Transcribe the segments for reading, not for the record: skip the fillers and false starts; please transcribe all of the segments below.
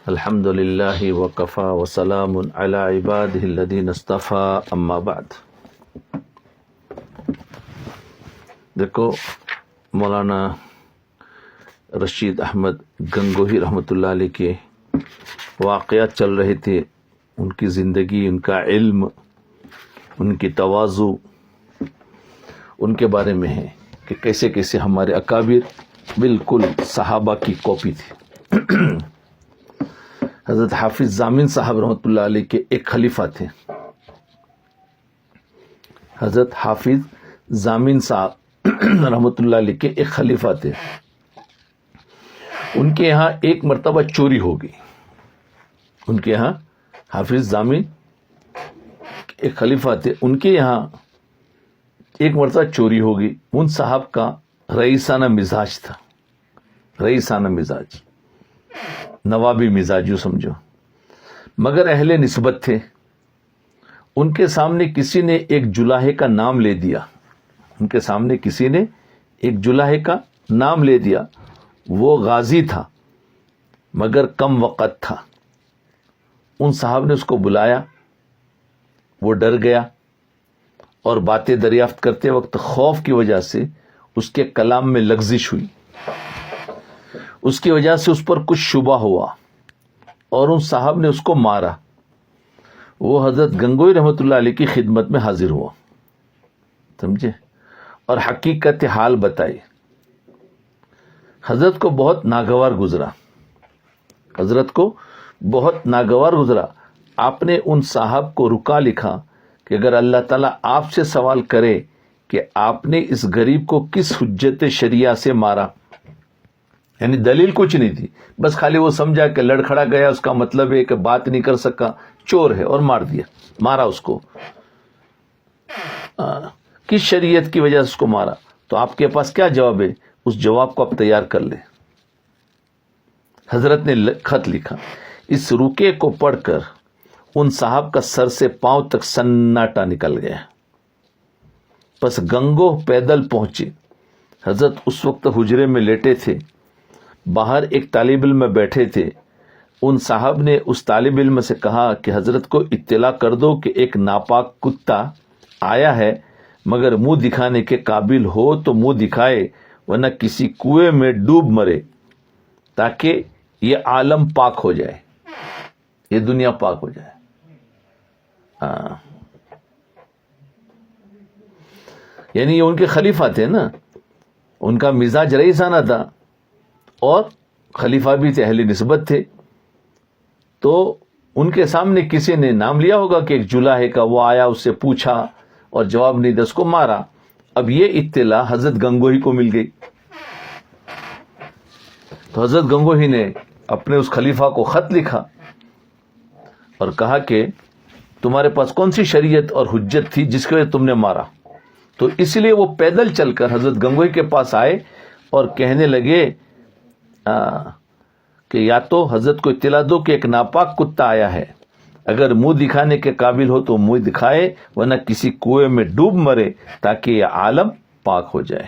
الحمد للہ وکفا وسلام علی عبادہ الذین اصطفیٰ اما بعد۔ دیکھو، مولانا رشید احمد گنگوہی رحمۃ اللہ علیہ کے واقعات چل رہے تھے، ان کی زندگی، ان کا علم، ان کی تواضع، ان کے بارے میں ہے کہ کیسے کیسے ہمارے اکابر بالکل صحابہ کی کاپی تھی۔ حضرت حافظ ضامن صاحب رحمۃ اللہ علیہ کے ایک خلیفہ تھے۔ حضرت حافظ ضامن صاحب رحمۃ اللہ علیہ کے ایک خلیفہ تھے۔ ان کے یہاں ایک مرتبہ چوری ہو گئی۔ ان کے یہاں حافظ ضامن ایک خلیفہ تھے، ان کے یہاں ایک مرتبہ چوری ہو گئی۔ ان صاحب کا رئیسانہ مزاج تھا، رئیسانہ مزاج، نوابی مزاج یوں سمجھو، مگر اہل نسبت تھے۔ ان کے سامنے کسی نے ایک جلاہے کا نام لے دیا، ان کے سامنے کسی نے ایک جلاہے کا نام لے دیا۔ وہ غازی تھا مگر کم وقت تھا۔ ان صاحب نے اس کو بلایا، وہ ڈر گیا اور باتیں دریافت کرتے وقت خوف کی وجہ سے اس کے کلام میں لغزش ہوئی، اس کی وجہ سے اس پر کچھ شبہ ہوا اور ان صاحب نے اس کو مارا۔ وہ حضرت گنگوئی رحمۃ اللہ علیہ کی خدمت میں حاضر ہوا، سمجھے، اور حقیقت حال بتائی۔ حضرت کو بہت ناگوار گزرا، حضرت کو بہت ناگوار گزرا۔ آپ نے ان صاحب کو رکا لکھا کہ اگر اللہ تعالیٰ آپ سے سوال کرے کہ آپ نے اس غریب کو کس حجت شریعہ سے مارا، یعنی دلیل کچھ نہیں تھی، بس خالی وہ سمجھا کہ لڑکھڑا گیا، اس کا مطلب ہے کہ بات نہیں کر سکا، چور ہے، اور مار دیا، مارا اس کو، کس شریعت کی وجہ سے اس کو مارا، تو آپ کے پاس کیا جواب ہے؟ اس جواب کو آپ تیار کر لیں۔ حضرت نے خط لکھا۔ اس رکے کو پڑھ کر ان صاحب کا سر سے پاؤں تک سناٹا نکل گیا۔ پس گنگو پیدل پہنچے۔ حضرت اس وقت حجرے میں لیٹے تھے، باہر ایک طالب علم میں بیٹھے تھے۔ ان صاحب نے اس طالب علم سے کہا کہ حضرت کو اطلاع کر دو کہ ایک ناپاک کتا آیا ہے، مگر منہ دکھانے کے قابل ہو تو منہ دکھائے، ورنہ کسی کنویں میں ڈوب مرے، تاکہ یہ عالم پاک ہو جائے، یہ دنیا پاک ہو جائے۔ یعنی یہ ان کے خلیفہ تھے نا، ان کا مزاج رئیسانہ تھا اور خلیفہ بھی تھے، اہل نسبت تھے، تو ان کے سامنے کسی نے نام لیا ہوگا کہ ایک جلاہے کا، وہ آیا، اس سے پوچھا اور جواب نہیں دیا، اس کو مارا۔ اب یہ اطلاع حضرت گنگوہی کو مل گئی، تو حضرت گنگوہی نے اپنے اس خلیفہ کو خط لکھا اور کہا کہ تمہارے پاس کون سی شریعت اور حجت تھی جس کی وجہ سے تم نے مارا؟ تو اس لیے وہ پیدل چل کر حضرت گنگوہی کے پاس آئے اور کہنے لگے کہ یا تو حضرت کو اطلاع دو کہ ایک ناپاک کتا آیا ہے، اگر منہ دکھانے کے قابل ہو تو منہ دکھائے، ورنہ کسی کنویں میں ڈوب مرے، تاکہ یہ عالم پاک ہو جائے۔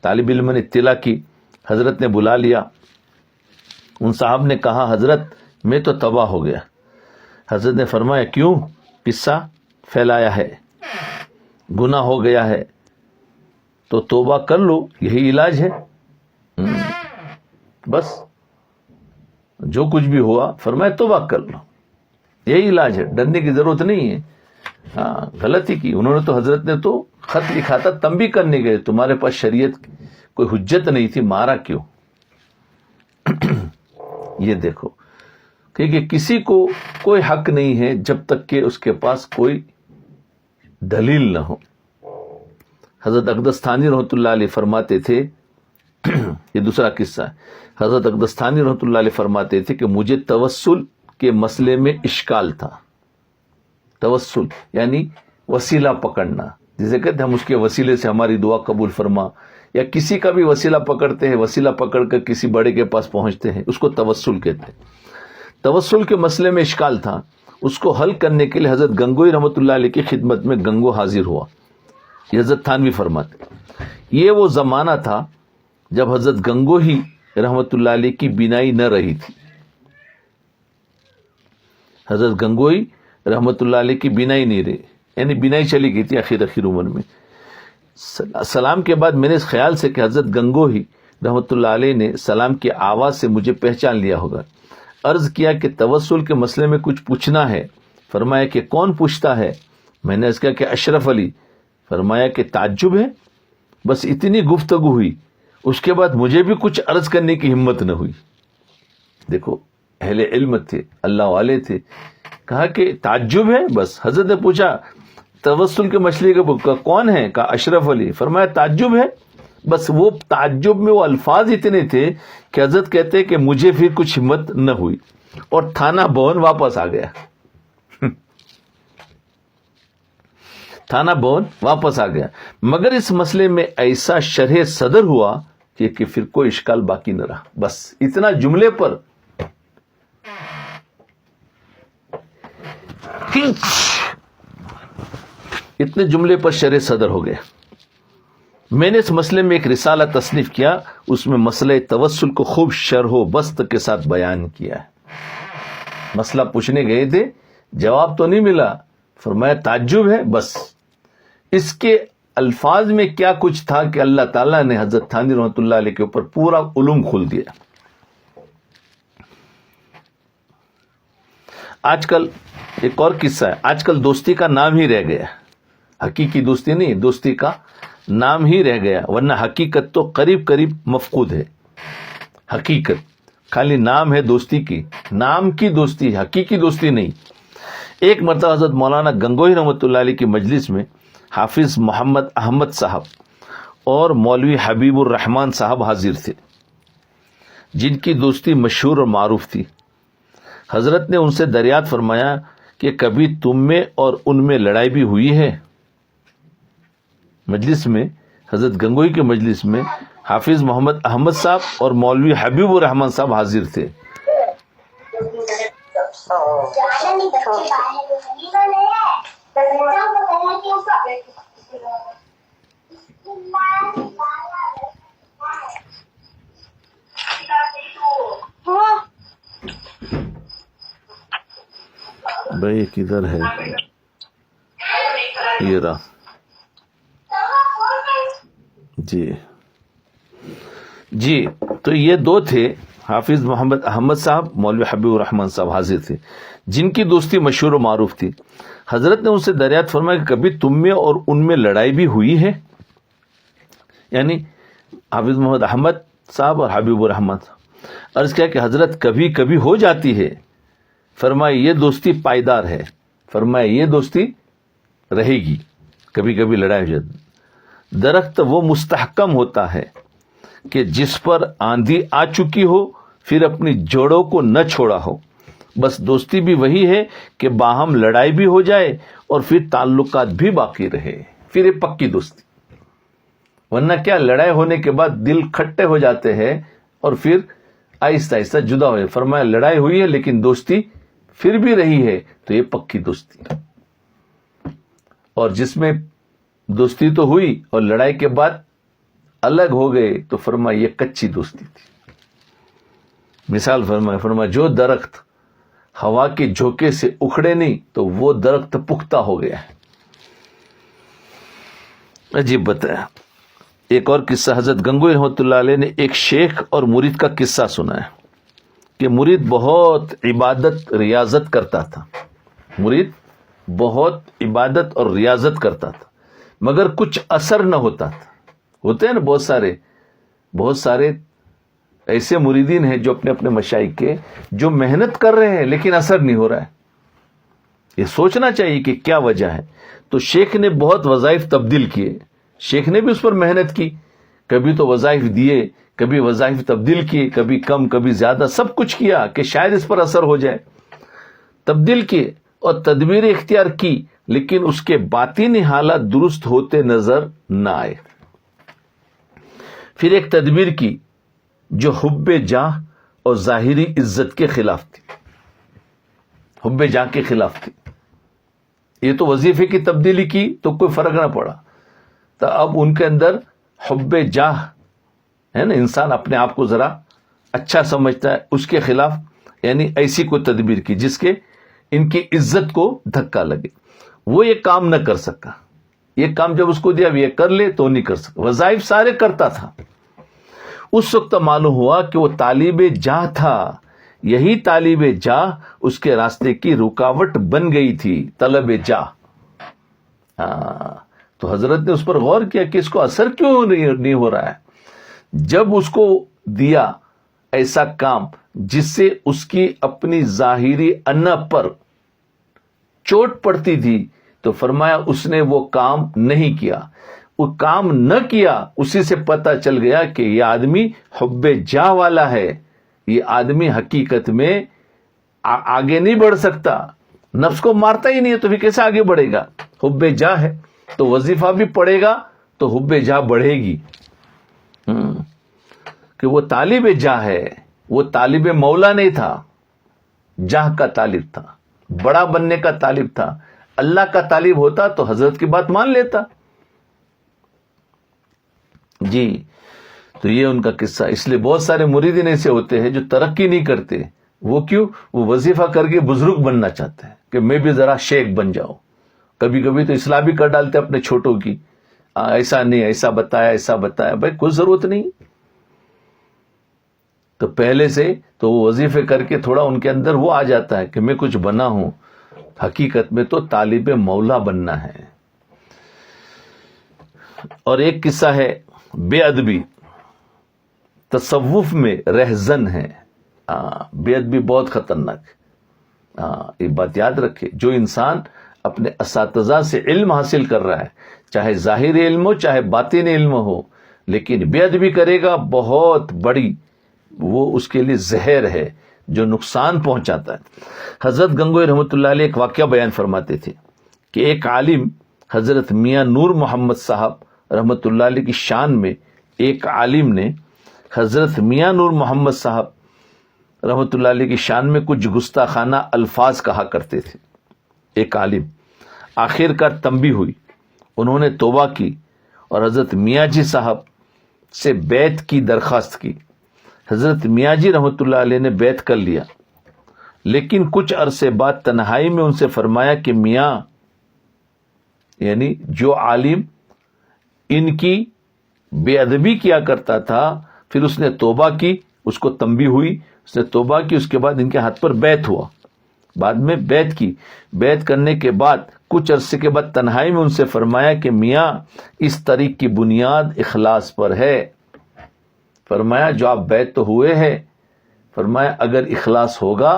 طالب علم نے اطلاع کی، حضرت نے بلا لیا۔ ان صاحب نے کہا حضرت میں تو تباہ ہو گیا۔ حضرت نے فرمایا کیوں؟ قصہ پھیلایا ہے، گناہ ہو گیا ہے، تو توبہ کر لو، یہی علاج ہے۔ بس جو کچھ بھی ہوا، فرمایا توبہ کر لو، یہی علاج ہے، ڈرنے کی ضرورت نہیں ہے۔ غلطی کی انہوں نے، تو حضرت نے تو خط لکھا تھا تنبیہ کرنے گئے، تمہارے پاس شریعت کوئی حجت نہیں تھی، مارا کیوں؟ یہ دیکھو کہ کسی کو کوئی حق نہیں ہے جب تک کہ اس کے پاس کوئی دلیل نہ ہو۔ حضرت اقدس ثانی رحمۃ اللہ علیہ فرماتے تھے، یہ دوسرا قصہ ہے، حضرت اقدس ثانی رحمۃ اللہ علیہ فرماتے تھے کہ مجھے توسل کے مسئلے میں اشکال تھا۔ توسل یعنی وسیلہ پکڑنا، جسے کہتے ہیں ہم اس کے وسیلے سے ہماری دعا قبول فرما، یا کسی کا بھی وسیلہ پکڑتے ہیں، وسیلہ پکڑ کر کسی بڑے کے پاس پہنچتے ہیں، اس کو توسل کہتے ہیں۔ توسل کے مسئلے میں اشکال تھا، اس کو حل کرنے کے لیے حضرت گنگوئی رحمۃ اللہ علیہ کی خدمت میں گنگو حاضر ہوا۔ یہ حضرت تھانوی فرماتے، یہ وہ زمانہ تھا جب حضرت گنگوہی رحمۃ اللہ علیہ کی بینائی نہ رہی تھی، حضرت گنگوئی رحمت اللہ علیہ کی بینائی نہیں رہی، یعنی بینائی چلی گئی تھی آخر عمر میں. سلام کے بعد میں نے اس خیال سے کہ حضرت گنگوئی رحمت اللہ علیہ نے سلام کی آواز سے مجھے پہچان لیا ہوگا. عرض کیا کہ توسل کے مسئلے میں کچھ پوچھنا ہے. فرمایا کہ کون پوچھتا ہے؟ میں نے اس کہا کہ اشرف علی. فرمایا کہ تعجب ہے. بس اتنی گفتگو ہوئی، اس کے بعد مجھے بھی کچھ عرض کرنے کی ہمت نہ ہوئی. دیکھو اہل علم تھے، اللہ والے تھے. کہا کہ تعجب ہے. بس حضرت نے پوچھا توسل کے مسئلے کا کون ہے؟ کہا اشرف علی. فرمایا تعجب ہے. بس وہ تعجب میں وہ الفاظ اتنے تھے کہ حضرت کہتے کہ مجھے پھر کچھ ہمت نہ ہوئی اور تھانہ بھون واپس آ گیا. تھانہ بھون واپس آ گیا. مگر اس مسئلے میں ایسا شرح صدر ہوا کہ پھر کوئی اشکال باقی نہ رہا. بس اتنا جملے پر اتنے جملے پر شرح صدر ہو گیا. میں نے اس مسئلے میں ایک رسالہ تصنیف کیا، اس میں مسئلہ توسل کو خوب شرح و بسط کے ساتھ بیان کیا ہے. مسئلہ پوچھنے گئے تھے، جواب تو نہیں ملا. فرمایا تعجب ہے. بس اس کے الفاظ میں کیا کچھ تھا کہ اللہ تعالیٰ نے حضرت تھانوی رحمۃ اللہ علیہ کے اوپر پورا علوم کھول دیا. آج کل ایک اور قصہ ہے. آج کل دوستی کا نام ہی رہ گیا، حقیقی دوستی نہیں، دوستی کا نام ہی رہ گیا، ورنہ حقیقت تو قریب قریب مفقود ہے. حقیقت خالی نام ہے دوستی کی، نام کی دوستی، حقیقی دوستی نہیں. ایک مرتبہ حضرت مولانا گنگوئی رحمۃ اللہ علیہ کی مجلس میں حافظ محمد احمد صاحب اور مولوی حبیب الرحمان صاحب حاضر تھے، جن کی دوستی مشہور اور معروف تھی. حضرت نے ان سے دریافت فرمایا کہ کبھی تم میں اور ان میں لڑائی بھی ہوئی ہے؟ مجلس میں، حضرت گنگوئی کے مجلس میں حافظ محمد احمد صاحب اور مولوی حبیب الرحمان صاحب حاضر تھے. بھائی کدھر ہے؟ یہ رہا. جی تو یہ دو تھے، حافظ محمد احمد صاحب، مولوی حبیب الرحمان صاحب حاضر تھے، جن کی دوستی مشہور و معروف تھی. حضرت نے ان سے دریافت فرمایا کہ کبھی تم میں اور ان میں لڑائی بھی ہوئی ہے؟ یعنی حافظ محمد احمد صاحب اور حبیب الرحمان صاحب. عرض کیا کہ حضرت کبھی کبھی ہو جاتی ہے. فرمایا یہ دوستی پائیدار ہے. فرمایا یہ دوستی رہے گی. کبھی کبھی لڑائی ہو جاتی. درخت وہ مستحکم ہوتا ہے کہ جس پر آندھی آ چکی ہو پھر اپنی جوڑوں کو نہ چھوڑا ہو. بس دوستی بھی وہی ہے کہ باہم لڑائی بھی ہو جائے اور پھر تعلقات بھی باقی رہے، پھر یہ پکی دوستی. ورنہ کیا، لڑائی ہونے کے بعد دل کھٹے ہو جاتے ہیں اور پھر آہستہ آہستہ جدا ہوئے. فرمایا لڑائی ہوئی ہے لیکن دوستی پھر بھی رہی ہے، تو یہ پکی دوستی. اور جس میں دوستی تو ہوئی اور لڑائی کے بعد الگ ہو گئے تو فرمایا یہ کچی دوستی تھی. مثال فرمایا جو درخت ہوا کے جھونکے سے اکھڑے نہیں تو وہ درخت پختہ ہو گیا ہے. عجیب بتایا. ایک اور قصہ حضرت گنگوئی رحمۃ اللہ علیہ نے ایک شیخ اور مرید کا قصہ سنا ہے کہ مرید بہت عبادت ریاضت کرتا تھا. مرید بہت عبادت اور ریاضت کرتا تھا مگر کچھ اثر نہ ہوتا تھا. ہوتے ہیں نا بہت سارے ایسے مریدین ہیں جو اپنے اپنے مشائخ کے جو محنت کر رہے ہیں لیکن اثر نہیں ہو رہا ہے. یہ سوچنا چاہیے کہ کیا وجہ ہے. تو شیخ نے بہت وظائف تبدیل کیے، شیخ نے بھی اس پر محنت کی، کبھی تو وظائف دیے، کبھی وظائف تبدیل کیے، کبھی کم کبھی زیادہ، سب کچھ کیا کہ شاید اس پر اثر ہو جائے. تبدیل کیے اور تدبیر اختیار کی لیکن اس کے باطنی حالات درست ہوتے نظر نہ آئے. پھر ایک تدبیر کی جو حب جاہ اور ظاہری عزت کے خلاف تھی. حب جاہ کے خلاف تھی. یہ تو وظیفے کی تبدیلی کی تو کوئی فرق نہ پڑا، تو اب ان کے اندر حب جاہ ہے نا، انسان اپنے آپ کو ذرا اچھا سمجھتا ہے، اس کے خلاف یعنی ایسی کوئی تدبیر کی جس کے ان کی عزت کو دھکا لگے. وہ یہ کام نہ کر سکا. یہ کام جب اس کو دیا یہ کر لے تو نہیں کر سکا. وظائف سارے کرتا تھا. اس وقت معلوم ہوا کہ وہ طالب جاہ تھا. یہی طالب جاہ اس کے راستے کی رکاوٹ بن گئی تھی. طلب جاہ. تو حضرت نے اس پر غور کیا کہ اس کو اثر کیوں نہیں ہو رہا ہے. جب اس کو دیا ایسا کام جس سے اس کی اپنی ظاہری انا پر چوٹ پڑتی تھی تو فرمایا اس نے وہ کام نہیں کیا. وہ کام نہ کیا, اسی سے پتہ چل گیا کہ یہ آدمی حب جاہ والا ہے. یہ آدمی حقیقت میں آگے نہیں بڑھ سکتا. نفس کو مارتا ہی نہیں ہے تو پھر کیسے آگے بڑھے گا. حب جاہ ہے تو وظیفہ بھی پڑے گا تو حب جاہ بڑھے گی. کہ وہ طالب جاہ ہے. وہ طالب مولا نہیں تھا, جاہ کا طالب تھا, بڑا بننے کا طالب تھا. اللہ کا طالب ہوتا تو حضرت کی بات مان لیتا. جی تو یہ ان کا قصہ. اس لیے بہت سارے مریدین ایسے ہوتے ہیں جو ترقی نہیں کرتے. وہ کیوں؟ وہ وظیفہ کر کے بزرگ بننا چاہتے ہیں کہ میں بھی ذرا شیخ بن جاؤں. کبھی کبھی تو اصلاح بھی کر ڈالتے اپنے چھوٹوں کی. ایسا نہیں, ایسا بتایا, ایسا بتایا. بھائی کوئی ضرورت نہیں. تو پہلے سے تو وہ وظیفے کر کے تھوڑا ان کے اندر وہ آ جاتا ہے کہ میں کچھ بنا ہوں. حقیقت میں تو طالب مولا بننا ہے. اور ایک قصہ ہے بے ادبی, تصوف میں رہزن ہے. بے ادبی بہت خطرناک. یہ بات یاد رکھے, جو انسان اپنے اساتذہ سے علم حاصل کر رہا ہے, چاہے ظاہری علم ہو چاہے باطنی علم ہو, لیکن بے ادبی کرے گا بہت بڑی وہ اس کے لیے زہر ہے جو نقصان پہنچاتا ہے. حضرت گنگوئی رحمۃ اللہ علیہ ایک واقعہ بیان فرماتے تھے کہ ایک عالم حضرت میاں نور محمد صاحب رحمۃ اللہ علیہ کی شان میں, ایک عالم نے حضرت میاں نور محمد صاحب رحمۃ اللہ علیہ کی شان میں کچھ گستاخانہ الفاظ کہا کرتے تھے. ایک عالم, آخر کار تنبیہ ہوئی, انہوں نے توبہ کی اور حضرت میاں جی صاحب سے بیعت کی درخواست کی. حضرت میاں جی رحمۃ اللہ علیہ نے بیعت کر لیا, لیکن کچھ عرصے بعد تنہائی میں ان سے فرمایا کہ میاں, یعنی جو عالم ان کی بے ادبی کیا کرتا تھا, پھر اس نے توبہ کی, اس کو تنبیہ ہوئی, اس نے توبہ کی, اس کے بعد ان کے ہاتھ پر بیعت ہوا. بعد میں بیعت کی. بیعت کرنے کے بعد کچھ عرصے کے بعد تنہائی میں ان سے فرمایا کہ میاں اس طریق کی بنیاد اخلاص پر ہے. فرمایا جو آپ بیعت تو ہوئے ہیں, فرمایا اگر اخلاص ہوگا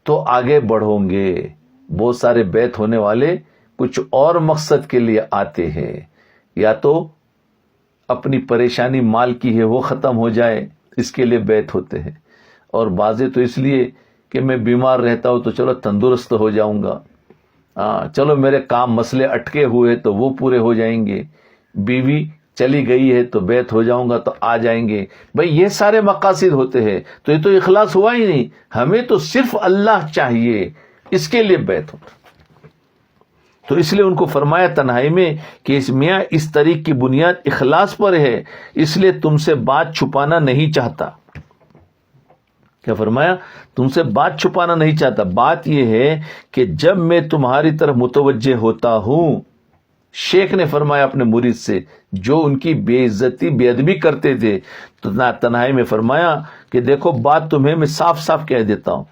تو آگے بڑھوں گے. بہت سارے بیعت ہونے والے کچھ اور مقصد کے لیے آتے ہیں, یا تو اپنی پریشانی مال کی ہے وہ ختم ہو جائے اس کے لیے بیعت ہوتے ہیں, اور بعضے تو اس لیے کہ میں بیمار رہتا ہوں تو چلو تندرست ہو جاؤں گا, چلو میرے کام مسئلے اٹکے ہوئے تو وہ پورے ہو جائیں گے, بیوی چلی گئی ہے تو بیعت ہو جاؤں گا تو آ جائیں گے. بھئی یہ سارے مقاصد ہوتے ہیں تو یہ تو اخلاص ہوا ہی نہیں. ہمیں تو صرف اللہ چاہیے, اس کے لیے بیعت ہوتا. تو اس لیے ان کو فرمایا تنہائی میں کہ اس میاں اس طریق کی بنیاد اخلاص پر ہے, اس لیے تم سے بات چھپانا نہیں چاہتا. کیا فرمایا؟ تم سے بات چھپانا نہیں چاہتا. بات یہ ہے کہ جب میں تمہاری طرف متوجہ ہوتا ہوں, شیخ نے فرمایا اپنے مرید سے جو ان کی بے عزتی بے ادبی کرتے تھے, تو تنہائی میں فرمایا کہ دیکھو بات تمہیں میں صاف صاف کہہ دیتا ہوں,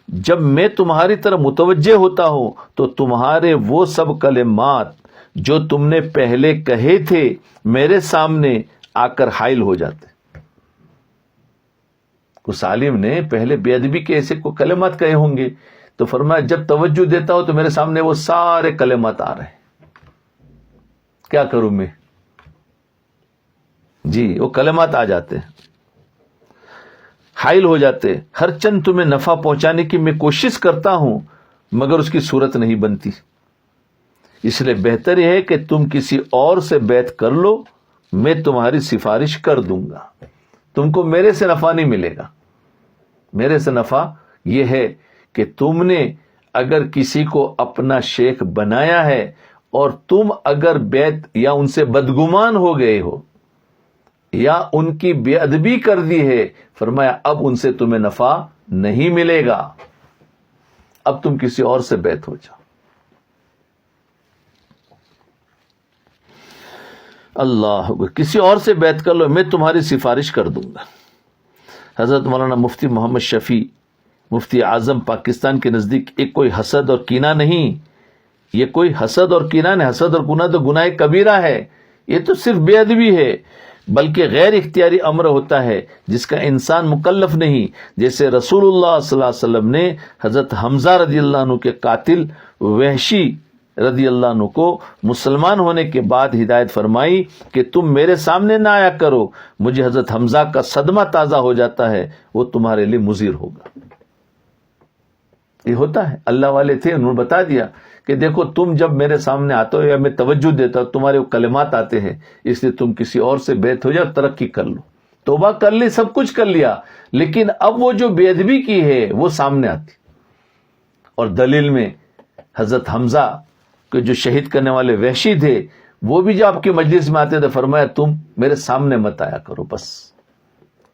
جب میں تمہاری طرف متوجہ ہوتا ہوں تو تمہارے وہ سب کلمات جو تم نے پہلے کہے تھے میرے سامنے آ کر حائل ہو جاتے. اس عالم نے پہلے بے ادبی کے ایسے کو کلمات کہے ہوں گے, تو فرمایا جب توجہ دیتا ہوں تو میرے سامنے وہ سارے کلمات آ رہے ہیں. کیا کروں میں؟ جی وہ کلمات آ جاتے ہیں, حائل ہو جاتے. ہر چند تمہیں نفع پہنچانے کی میں کوشش کرتا ہوں مگر اس کی صورت نہیں بنتی. اس لیے بہتر یہ ہے کہ تم کسی اور سے بیعت کر لو, میں تمہاری سفارش کر دوں گا. تم کو میرے سے نفع نہیں ملے گا. میرے سے نفع یہ ہے کہ تم نے اگر کسی کو اپنا شیخ بنایا ہے اور تم اگر بیعت یا ان سے بدگمان ہو گئے ہو یا ان کی بے ادبی کر دی ہے, فرمایا اب ان سے تمہیں نفع نہیں ملے گا. اب تم کسی اور سے بیعت ہو جاؤ. اللہ کسی اور سے بیعت کر لو، میں تمہاری سفارش کر دوں گا. حضرت مولانا مفتی محمد شفیع مفتی اعظم پاکستان کے نزدیک ایک کوئی حسد اور کینہ نہیں، یہ کوئی حسد اور کینہ نہیں. حسد اور کینہ تو گناہ کبیرہ ہے، یہ تو صرف بے ادبی ہے، بلکہ غیر اختیاری امر ہوتا ہے جس کا انسان مکلف نہیں. جیسے رسول اللہ صلی اللہ علیہ وسلم نے حضرت حمزہ رضی اللہ عنہ کے قاتل وحشی رضی اللہ عنہ کو مسلمان ہونے کے بعد ہدایت فرمائی کہ تم میرے سامنے نہ آیا کرو، مجھے حضرت حمزہ کا صدمہ تازہ ہو جاتا ہے، وہ تمہارے لیے مضر ہوگا. یہ ہوتا ہے، اللہ والے تھے، انہوں نے بتا دیا کہ دیکھو تم جب میرے سامنے آتے ہو یا میں توجہ دیتا ہوں تمہارے وہ کلمات آتے ہیں، اس لیے تم کسی اور سے بیعت ہو جاؤ، ترقی کر لو. توبہ کر لی، سب کچھ کر لیا، لیکن اب وہ جو بے ادبی کی ہے وہ سامنے آتی. اور دلیل میں حضرت حمزہ کہ جو شہید کرنے والے وحشی تھے، وہ بھی جب آپ کی مجلس میں آتے تھے فرمایا تم میرے سامنے مت آیا کرو بس،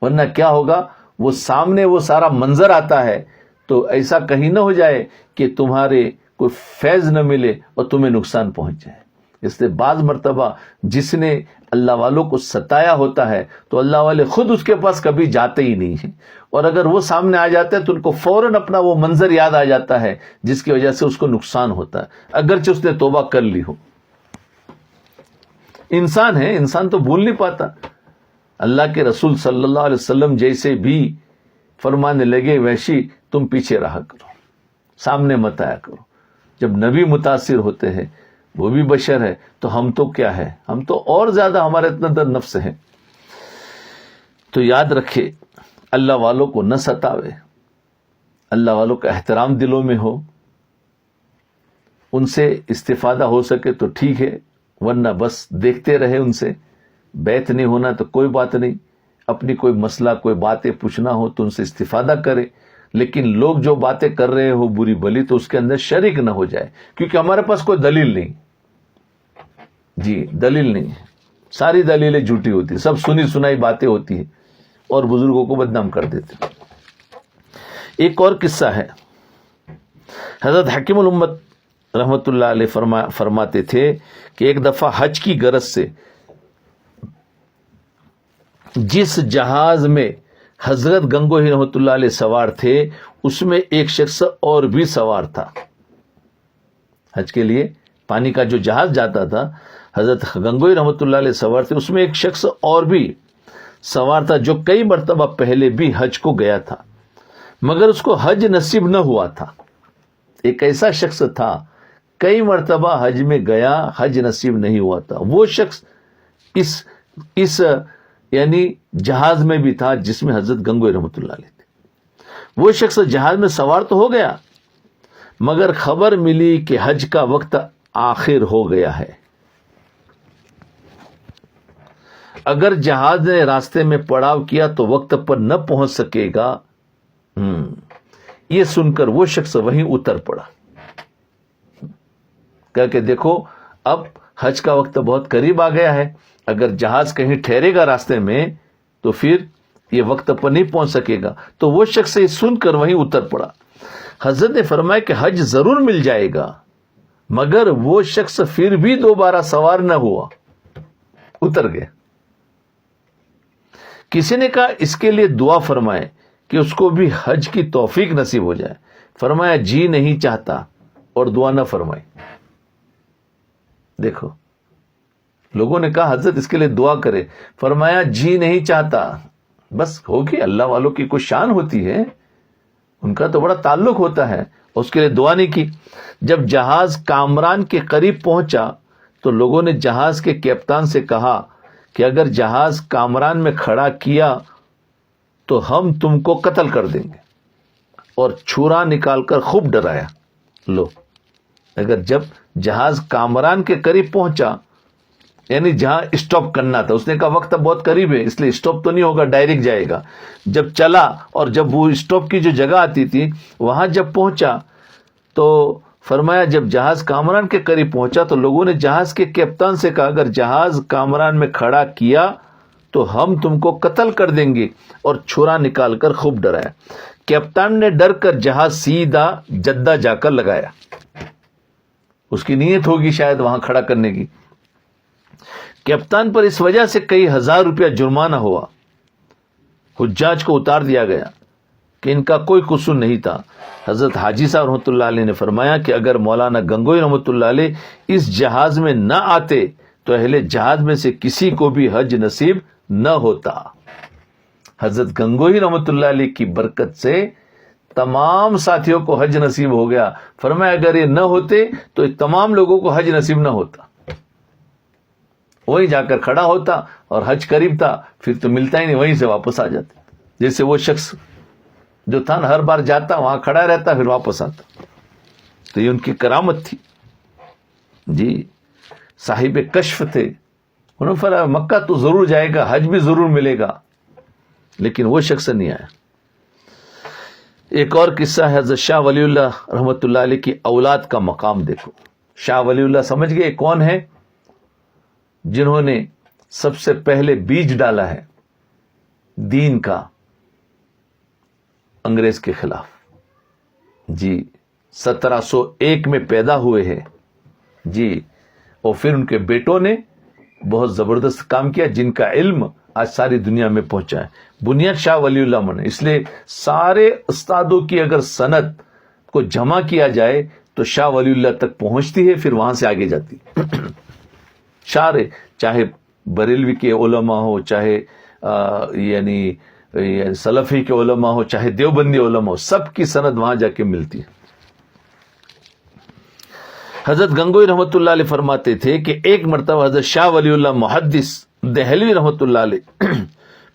ورنہ کیا ہوگا، وہ سامنے وہ سارا منظر آتا ہے تو ایسا کہیں نہ ہو جائے کہ تمہارے کوئی فیض نہ ملے اور تمہیں نقصان پہنچ جائے. اس لیے بعض مرتبہ جس نے اللہ والوں کو ستایا ہوتا ہے تو اللہ والے خود اس کے پاس کبھی جاتے ہی نہیں ہیں، اور اگر وہ سامنے آ جاتے ہیں تو ان کو فوراً اپنا وہ منظر یاد آ جاتا ہے جس کی وجہ سے اس کو نقصان ہوتا ہے، اگرچہ اس نے توبہ کر لی ہو. انسان ہے، انسان تو بھول نہیں پاتا. اللہ کے رسول صلی اللہ علیہ وسلم جیسے بھی فرمانے لگے وحشی تم پیچھے رہا کرو، سامنے مت آیا کرو. جب نبی متاثر ہوتے ہیں، وہ بھی بشر ہے، تو ہم تو کیا ہے، ہم تو اور زیادہ ہمارے اتنا در نفس ہے. تو یاد رکھے اللہ والوں کو نہ ستاوے، اللہ والوں کا احترام دلوں میں ہو، ان سے استفادہ ہو سکے تو ٹھیک ہے، ورنہ بس دیکھتے رہے. ان سے بیعت نہیں ہونا تو کوئی بات نہیں، اپنی کوئی مسئلہ کوئی باتیں پوچھنا ہو تو ان سے استفادہ کرے، لیکن لوگ جو باتیں کر رہے ہو بری بلی تو اس کے اندر شریک نہ ہو جائے، کیونکہ ہمارے پاس کوئی دلیل نہیں. جی دلیل نہیں، ساری دلیلیں جھوٹی ہوتی، سب سنی سنائی باتیں ہوتی ہیں اور بزرگوں کو بدنام کر دیتے. ایک اور قصہ ہے، حضرت حکیم الامت رحمت اللہ علیہ فرماتے تھے کہ ایک دفعہ حج کی غرض سے جس جہاز میں حضرت گنگوہی رحمت اللہ علیہ سوار تھے اس میں ایک شخص اور بھی سوار تھا. حج کے لیے پانی کا جو جہاز جاتا تھا، حضرت گنگوہی رحمت اللہ علیہ سوار تھے، اس میں ایک شخص اور بھی سوار تھا جو کئی مرتبہ پہلے بھی حج کو گیا تھا مگر اس کو حج نصیب نہ ہوا تھا. ایک ایسا شخص تھا کئی مرتبہ حج میں گیا، حج نصیب نہیں ہوا تھا. وہ شخص اس یعنی جہاز میں بھی تھا جس میں حضرت گنگوہی رحمت اللہ علیہ تھے. وہ شخص جہاز میں سوار تو ہو گیا مگر خبر ملی کہ حج کا وقت آخر ہو گیا ہے. اگر جہاز نے راستے میں پڑاؤ کیا تو وقت پر نہ پہنچ سکے گا. یہ سن کر وہ شخص وہیں اتر پڑا، کہا کہ دیکھو اب حج کا وقت بہت قریب آ گیا ہے، اگر جہاز کہیں ٹھہرے گا راستے میں تو پھر یہ وقت پر نہیں پہنچ سکے گا. تو وہ شخص یہ سن کر وہیں اتر پڑا. حضرت نے فرمایا کہ حج ضرور مل جائے گا، مگر وہ شخص پھر بھی دوبارہ سوار نہ ہوا، اتر گیا. کسی نے کہا اس کے لیے دعا فرمائے کہ اس کو بھی حج کی توفیق نصیب ہو جائے. فرمایا جی نہیں چاہتا، اور دعا نہ فرمائی. دیکھو لوگوں نے کہا حضرت اس کے لیے دعا کرے، فرمایا جی نہیں چاہتا. بس ہوگی، اللہ والوں کی کوئی شان ہوتی ہے، ان کا تو بڑا تعلق ہوتا ہے، اس کے لیے دعا نہیں کی. جب جہاز کامران کے قریب پہنچا تو لوگوں نے جہاز کے کیپٹن سے کہا کہ اگر جہاز کامران میں کھڑا کیا تو ہم تم کو قتل کر دیں گے، اور چھرا نکال کر خوب ڈرایا. لو اگر جب جہاز کامران کے قریب پہنچا یعنی جہاں اسٹاپ کرنا تھا، اس نے کہا وقت بہت قریب ہے اس لیے اسٹاپ تو نہیں ہوگا، ڈائریکٹ جائے گا. جب چلا اور جب وہ اسٹاپ کی جو جگہ آتی تھی وہاں جب پہنچا تو فرمایا جب جہاز کامران کے قریب پہنچا تو لوگوں نے جہاز کے کیپٹن سے کہا اگر جہاز کامران میں کھڑا کیا تو ہم تم کو قتل کر دیں گے، اور چھرا نکال کر خوب ڈرایا. کیپٹن نے ڈر کر جہاز سیدھا جدہ جا کر لگایا. اس کی نیت ہوگی شاید وہاں کھڑا کرنے کی. کیپٹن پر اس وجہ سے کئی ہزار روپیہ جرمانہ ہوا. حجاج کو اتار دیا گیا کہ ان کا کوئی قصور نہیں تھا. حضرت حاجی صاحب رحمۃ اللہ علیہ نے فرمایا کہ اگر مولانا گنگوئی رحمۃ اللہ علیہ اس جہاز میں نہ آتے تو اہل جہاز میں سے کسی کو بھی حج نصیب نہ ہوتا. حضرت گنگوئی رحمۃ اللہ علیہ کی برکت سے تمام ساتھیوں کو حج نصیب ہو گیا. فرمایا اگر یہ نہ ہوتے تو تمام لوگوں کو حج نصیب نہ ہوتا. وہیں جا کر کھڑا ہوتا اور حج قریب تھا, پھر تو ملتا ہی نہیں, وہیں سے واپس آ جاتے. جیسے وہ شخص جو تھا نا, ہر بار جاتا وہاں کھڑا رہتا پھر واپس آتا. تو یہ ان کی کرامت تھی جی. صاحب کشف تھے. انہوں نے فرمایا مکہ تو ضرور جائے گا, حج بھی ضرور ملے گا, لیکن وہ شخص نہیں آیا. ایک اور قصہ ہے حضرت شاہ ولی اللہ رحمۃ اللہ علیہ کی اولاد کا مقام دیکھو. شاہ ولی اللہ سمجھ گئے کون ہے؟ جنہوں نے سب سے پہلے بیج ڈالا ہے دین کا انگریز کے خلاف جی. 1701 میں پیدا ہوئے ہیں جی, اور پھر ان کے بیٹوں نے بہت زبردست کام کیا جن کا علم آج ساری دنیا میں پہنچا ہے. بنیاد شاہ ولی اللہ من. اس لیے سارے استادوں کی اگر سند کو جمع کیا جائے تو شاہ ولی اللہ تک پہنچتی ہے, پھر وہاں سے آگے جاتی. سارے, چاہے بریلوی کے علماء ہو, چاہے یعنی سلفی کے علماء ہو, چاہے دیوبندی علماء ہو, سب کی سند وہاں جا کے ملتی ہے. حضرت گنگوئی رحمۃ اللہ علیہ فرماتے تھے کہ ایک مرتبہ حضرت شاہ ولی اللہ محدث دہلوی رحمۃ اللہ علیہ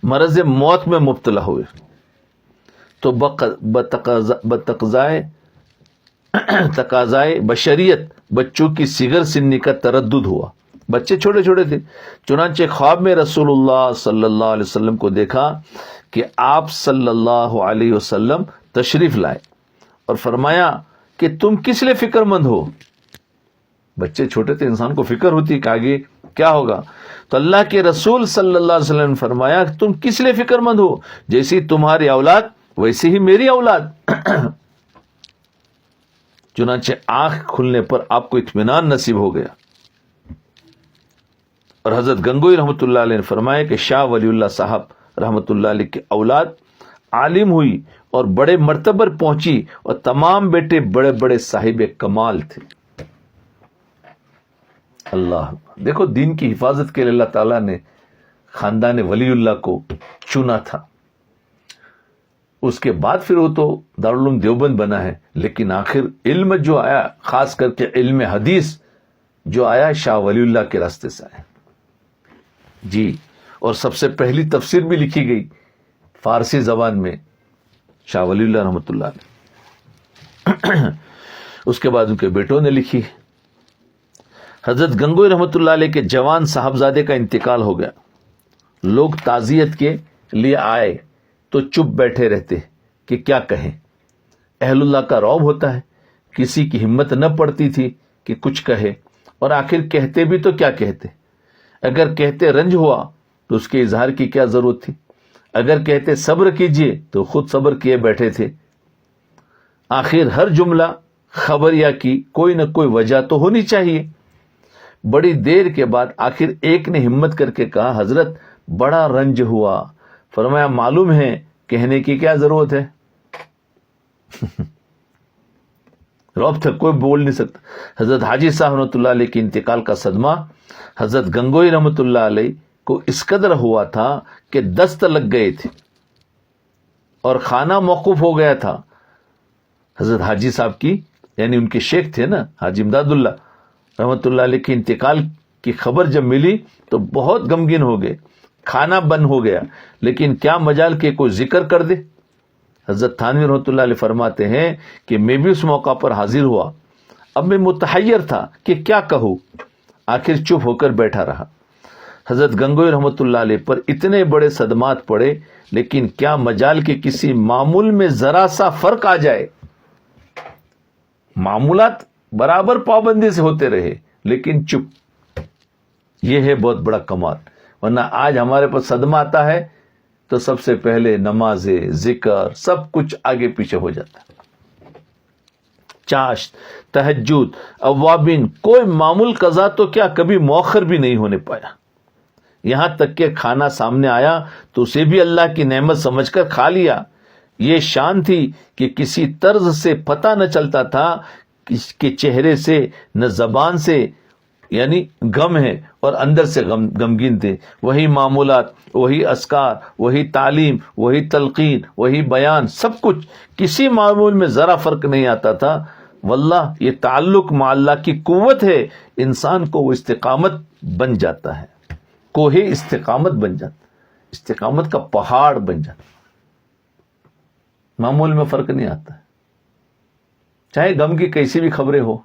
مرض موت میں مبتلا ہوئے تو تقاضائے بشریت بچوں کی صغر سنی کا تردد ہوا. بچے چھوٹے چھوٹے تھے. چنانچہ خواب میں رسول اللہ صلی اللہ علیہ وسلم کو دیکھا کہ آپ صلی اللہ علیہ وسلم تشریف لائے اور فرمایا کہ تم کس لیے فکر مند ہو. بچے چھوٹے تھے, انسان کو فکر ہوتی کہ آگے کیا ہوگا. تو اللہ کے رسول صلی اللہ علیہ وسلم نے فرمایا کہ تم کس لیے فکر مند ہو, جیسی تمہاری اولاد ویسی ہی میری اولاد. چنانچہ آنکھ کھلنے پر آپ کو اطمینان نصیب ہو گیا. اور حضرت گنگوئی رحمۃ اللہ علیہ نے فرمایا کہ شاہ ولی اللہ صاحب رحمۃ اللہ علیہ کی اولاد عالم ہوئی اور بڑے مرتبے پر پہنچی, اور تمام بیٹے بڑے بڑے صاحب کمال تھے. اللہ دیکھو, دین کی حفاظت کے لیے اللہ تعالیٰ نے خاندان ولی اللہ کو چنا تھا. اس کے بعد پھر وہ تو دارالعلوم دیوبند بنا ہے, لیکن آخر علم جو آیا, خاص کر کے علم حدیث جو آیا, شاہ ولی اللہ کے راستے سے آیا جی. اور سب سے پہلی تفسیر بھی لکھی گئی فارسی زبان میں شاہ ولی اللہ رحمۃ اللہ علیہ. اس کے بعد ان کے بیٹوں نے لکھی. حضرت گنگوئی رحمۃ اللہ علیہ کے جوان صاحبزادے کا انتقال ہو گیا. لوگ تعزیت کے لیے آئے تو چپ بیٹھے رہتے کہ کیا کہیں. اہل اللہ کا رعب ہوتا ہے, کسی کی ہمت نہ پڑتی تھی کہ کچھ کہے, اور آخر کہتے بھی تو کیا کہتے. اگر کہتے رنج ہوا تو اس کے اظہار کی کیا ضرورت تھی. اگر کہتے صبر کیجئے تو خود صبر کیے بیٹھے تھے. آخر ہر جملہ خبریہ کی کوئی نہ کوئی وجہ تو ہونی چاہیے. بڑی دیر کے بعد آخر ایک نے ہمت کر کے کہا, حضرت بڑا رنج ہوا. فرمایا معلوم ہے, کہنے کی کیا ضرورت ہے. رعب تک کوئی بول نہیں سکتا. حضرت حاجی صاحب رحمۃ اللہ علیہ کے انتقال کا صدمہ حضرت گنگوئی رحمۃ اللہ علیہ کو اس قدر ہوا تھا کہ دست لگ گئے تھے اور کھانا موقوف ہو گیا تھا. حضرت حاجی صاحب کی یعنی ان کے شیخ تھے نا حاجی امداد اللہ رحمۃ اللہ علیہ کے انتقال کی خبر جب ملی تو بہت غمگین ہو گئے. کھانا بند ہو گیا, لیکن کیا مجال کہ کوئی ذکر کر دے. حضرت تھانوی رحمۃ اللہ علیہ فرماتے ہیں کہ میں بھی اس موقع پر حاضر ہوا. اب میں متحیر تھا کہ کیا کہوں, آخر چپ ہو کر بیٹھا رہا. حضرت گنگوئی رحمۃ اللہ علیہ پر اتنے بڑے صدمات پڑے, لیکن کیا مجال کہ کسی معمول میں ذرا سا فرق آ جائے. معمولات برابر پابندی سے ہوتے رہے لیکن چپ. یہ ہے بہت بڑا کمال. ورنہ آج ہمارے پاس صدمہ آتا ہے تو سب سے پہلے نماز، ذکر، سب کچھ آگے پیچھے ہو جاتا ہے. چاشت، تہجد، اوابین، کوئی معمول قضا تو کیا کبھی مؤخر بھی نہیں ہونے پایا. یہاں تک کہ کھانا سامنے آیا تو اسے بھی اللہ کی نعمت سمجھ کر کھا لیا. یہ شان تھی کہ کسی طرز سے پتہ نہ چلتا تھا کہ چہرے سے نہ زبان سے یعنی غم ہے اور اندر سے غمگین تھے. وہی معمولات، وہی اذکار، وہی تعلیم، وہی تلقین، وہی بیان، سب کچھ، کسی معمول میں ذرا فرق نہیں آتا تھا. واللہ یہ تعلق مع اللہ کی قوت ہے، انسان کو وہ استقامت بن جاتا ہے، کوہ استقامت بن جاتا، استقامت کا پہاڑ بن جاتا. معمول میں فرق نہیں آتا ہے، چاہے غم کی کیسی بھی خبریں ہو.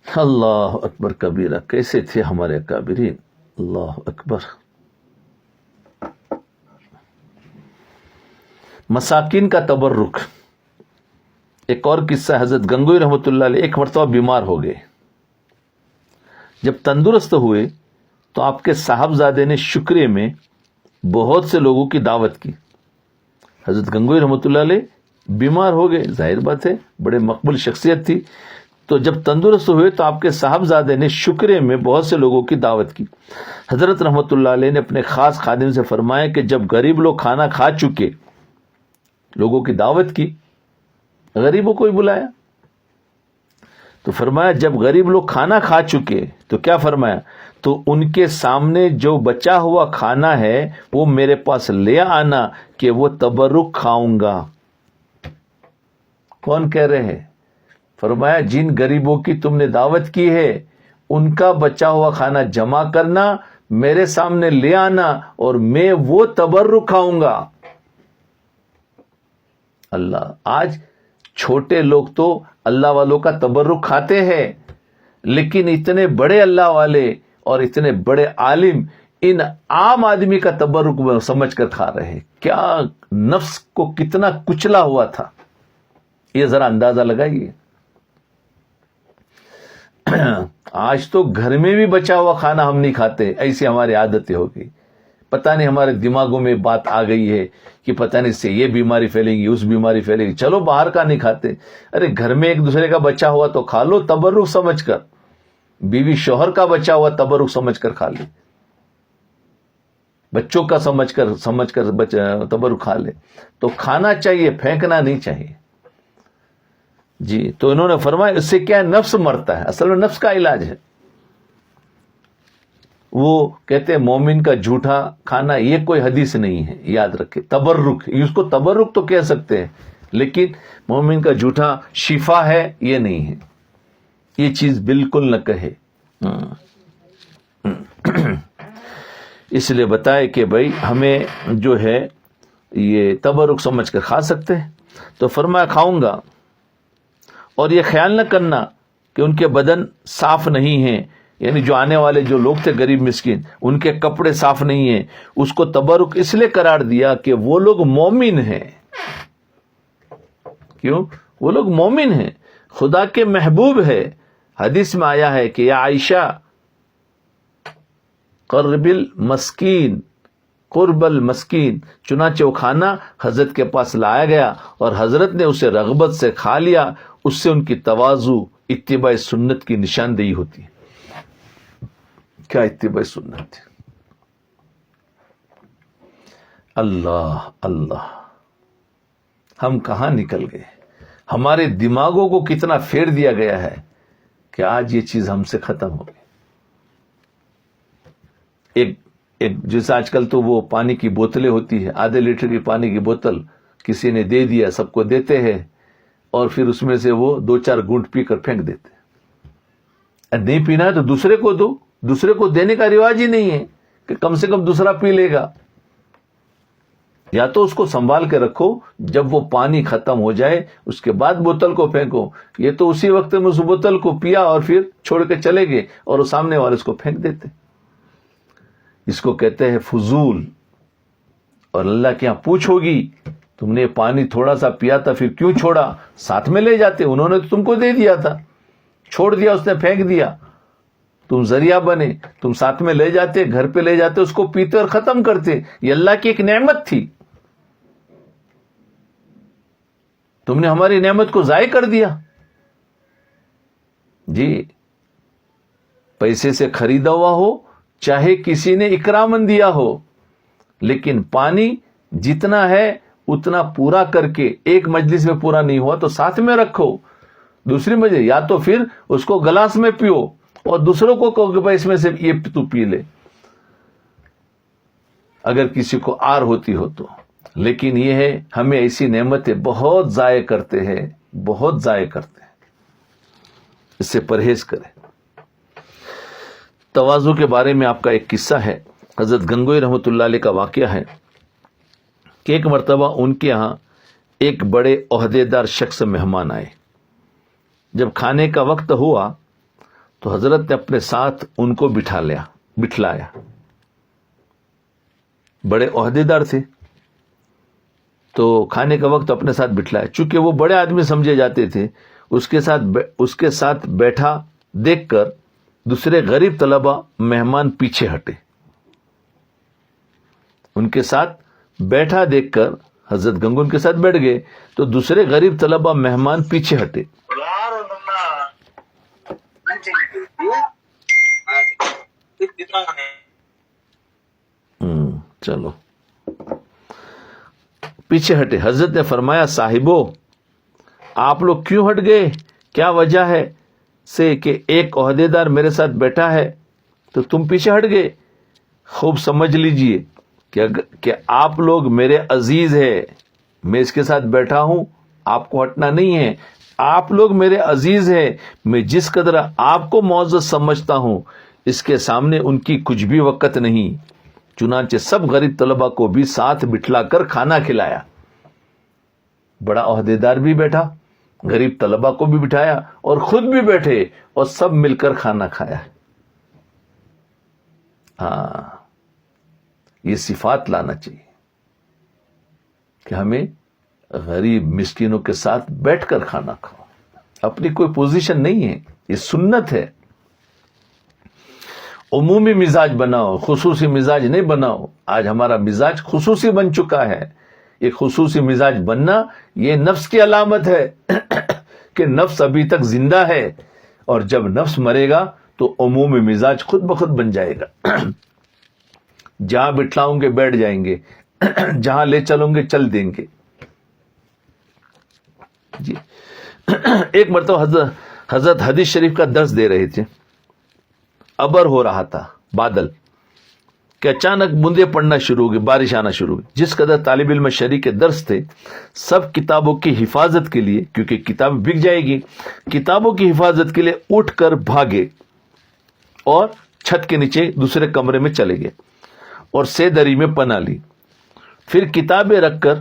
اللہ اکبر کبیرہ، کیسے تھے ہمارے اکابرین، اللہ اکبر. مساکین کا تبرک. ایک اور قصہ، حضرت گنگوئی رحمۃ اللہ علیہ ایک مرتبہ بیمار ہو گئے. جب تندرست ہوئے تو آپ کے صاحبزادے نے شکرے میں بہت سے لوگوں کی دعوت کی. حضرت گنگوئی رحمۃ اللہ علیہ بیمار ہو گئے، ظاہر بات ہے بڑے مقبول شخصیت تھی. تو جب تندرست ہوئے تو آپ کے صاحبزادے نے شکرے میں بہت سے لوگوں کی دعوت کی. حضرت رحمۃ اللہ علیہ نے اپنے خاص خادم سے فرمایا کہ جب غریب لوگ کھانا کھا چکے، لوگوں کی دعوت کی، غریبوں کو ہی بلایا، تو فرمایا جب غریب لوگ کھانا کھا چکے تو کیا فرمایا، تو ان کے سامنے جو بچا ہوا کھانا ہے وہ میرے پاس لے آنا کہ وہ تبرک کھاؤں گا. کون کہہ رہے ہیں؟ فرمایا جن غریبوں کی تم نے دعوت کی ہے ان کا بچا ہوا کھانا جمع کرنا، میرے سامنے لے آنا اور میں وہ تبرک کھاؤں گا. اللہ، آج چھوٹے لوگ تو اللہ والوں کا تبرک کھاتے ہیں، لیکن اتنے بڑے اللہ والے اور اتنے بڑے عالم ان عام آدمی کا تبرک سمجھ کر کھا رہے ہیں. کیا نفس کو کتنا کچلا ہوا تھا، یہ ذرا اندازہ لگائیے. آج تو گھر میں بھی بچا ہوا کھانا ہم نہیں کھاتے، ایسی ہماری عادتیں ہو گئی. پتہ نہیں ہمارے دماغوں میں بات آ گئی ہے کہ پتہ نہیں اس سے یہ بیماری پھیلے گی، اس بیماری پھیلے گی، چلو باہر کا نہیں کھاتے. ارے گھر میں ایک دوسرے کا بچا ہوا تو کھا لو تبرک سمجھ کر، بیوی شوہر کا بچا ہوا تبرک سمجھ کر کھا لے، بچوں کا سمجھ کر تبرک کھا لے. تو کھانا چاہیے، پھینکنا نہیں چاہیے. جی، تو انہوں نے فرمایا اس سے کیا ہے، نفس مرتا ہے. اصل میں نفس کا علاج ہے. وہ کہتے ہیں مومن کا جھوٹا کھانا، یہ کوئی حدیث نہیں ہے، یاد رکھے. تبرک، اس کو تبرک تو کہہ سکتے ہیں، لیکن مومن کا جھوٹا شفا ہے یہ نہیں ہے، یہ چیز بالکل نہ کہے. اس لیے بتائے کہ بھائی ہمیں جو ہے یہ تبرک سمجھ کر کھا سکتے ہیں. تو فرمایا کھاؤں گا، اور یہ خیال نہ کرنا کہ ان کے بدن صاف نہیں ہیں، یعنی جو آنے والے جو لوگ تھے غریب مسکین، ان کے کپڑے صاف نہیں ہیں. اس کو تبرک اس لیے قرار دیا کہ وہ لوگ مومن ہیں. کیوں؟ وہ لوگ مومن ہیں، خدا کے محبوب ہے. حدیث میں آیا ہے کہ یا عائشہ قرب المسکین، قرب المسکین، چنانچہ وہ کھانا حضرت کے پاس لایا گیا اور حضرت نے اسے رغبت سے کھا لیا. اس سے ان کی تواضع، اتباع سنت کی نشاندہی ہوتی ہے. کیا اتباع سنت ہے! اللہ اللہ، ہم کہاں نکل گئے، ہمارے دماغوں کو کتنا پھیر دیا گیا ہے کہ آج یہ چیز ہم سے ختم ہو گئی. ایک جیسے آج کل تو وہ پانی کی بوتلیں ہوتی ہے، آدھے لیٹر کی پانی کی بوتل کسی نے دے دیا، سب کو دیتے ہیں، اور پھر اس میں سے وہ 2-4 گھونٹ پی کر پھینک دیتے. نہیں پینا ہے تو دوسرے کو دو. دوسرے کو دینے کا رواج ہی نہیں ہے کہ کم سے کم دوسرا پی لے گا. یا تو اس کو سنبھال کے رکھو، جب وہ پانی ختم ہو جائے اس کے بعد بوتل کو پھینکو. یہ تو اسی وقت میں اس بوتل کو پیا اور پھر چھوڑ کے چلے گئے اور وہ سامنے والے اس کو پھینک دیتے. اس کو کہتے ہیں فضول. اور اللہ کے یہاں پوچھ ہوگی تم نے پانی تھوڑا سا پیا تھا پھر کیوں چھوڑا، ساتھ میں لے جاتے، انہوں نے تو تم کو دے دیا تھا، چھوڑ دیا، اس نے پھینک دیا. تم ذریعہ بنے, تم ساتھ میں لے جاتے, گھر پہ لے جاتے, اس کو پیتے اور ختم کرتے. یہ اللہ کی ایک نعمت تھی, تم نے ہماری نعمت کو ضائع کر دیا. جی, پیسے سے خریدا ہوا ہو چاہے کسی نے اکرامن دیا ہو, لیکن پانی جتنا ہے اتنا پورا کر کے, ایک مجلس میں پورا نہیں ہوا تو ساتھ میں رکھو. دوسری مجلس یا تو پھر اس کو گلاس میں پیو اور دوسروں کو کہو کہ بھائی اس میں سے یہ تو پی لے, اگر کسی کو آر ہوتی ہو تو. لیکن یہ ہے ہمیں ایسی نعمتیں بہت ضائع کرتے ہیں, بہت ضائع کرتے ہیں. اس سے پرہیز کریں. تواضع کے بارے میں آپ کا ایک قصہ ہے. حضرت گنگوئی رحمۃ اللہ علیہ کا واقعہ ہے کہ ایک مرتبہ ان کے ہاں ایک بڑے عہدے دار شخص مہمان آئے. جب کھانے کا وقت ہوا تو حضرت نے اپنے ساتھ ان کو بٹھلایا. بڑے عہدے دار تھے تو کھانے کا وقت اپنے ساتھ بٹھلایا. چونکہ وہ بڑے آدمی سمجھے جاتے تھے, اس کے ساتھ بیٹھا دیکھ کر دوسرے غریب طلبہ مہمان پیچھے ہٹے. ان کے ساتھ بیٹھا دیکھ کر حضرت گنگو ان کے ساتھ بیٹھ گئے تو دوسرے غریب طلبہ مہمان پیچھے ہٹے. چلو پیچھے ہٹے. حضرت نے فرمایا, صاحبو آپ لوگ کیوں ہٹ گئے؟ کیا وجہ ہے سے کہ ایک عہدے دار میرے ساتھ بیٹھا ہے تو تم پیچھے ہٹ گئے. خوب سمجھ لیجئے کہ آپ لوگ میرے عزیز ہے, میں اس کے ساتھ بیٹھا ہوں, آپ کو ہٹنا نہیں ہے. آپ لوگ میرے عزیز ہے, میں جس قدر آپ کو معزز سمجھتا ہوں اس کے سامنے ان کی کچھ بھی وقت نہیں. چنانچہ سب غریب طلبہ کو بھی ساتھ بٹھلا کر کھانا کھلایا. بڑا عہدے دار بھی بیٹھا, غریب طلبہ کو بھی بٹھایا اور خود بھی بیٹھے اور سب مل کر کھانا کھایا. ہاں, یہ صفات لانا چاہیے کہ ہمیں غریب مسکینوں کے ساتھ بیٹھ کر کھانا کھاؤ. اپنی کوئی پوزیشن نہیں ہے, یہ سنت ہے. عمومی مزاج بناؤ, خصوصی مزاج نہیں بناؤ. آج ہمارا مزاج خصوصی بن چکا ہے. یہ خصوصی مزاج بننا یہ نفس کی علامت ہے کہ نفس ابھی تک زندہ ہے, اور جب نفس مرے گا تو عمومی مزاج خود بخود بن جائے گا. جہاں بٹھلاؤں گے بیٹھ جائیں گے, جہاں لے چلوں گے چل دیں گے. جی, ایک مرتبہ حضرت حدیث شریف کا درس دے رہے تھے. ابر ہو رہا تھا, بادل, کہ اچانک بوندیں پڑنا شروع ہو گئی, بارش آنا شروع ہوئی. جس قدر طالب علم شریک درس تھے, سب کتابوں کی حفاظت کے لیے, کیونکہ کتاب بک جائے گی, کتابوں کی حفاظت کے لیے اٹھ کر بھاگے اور چھت کے نیچے دوسرے کمرے میں چلے گئے اور سے دری میں پناہ لی. پھر کتابیں رکھ کر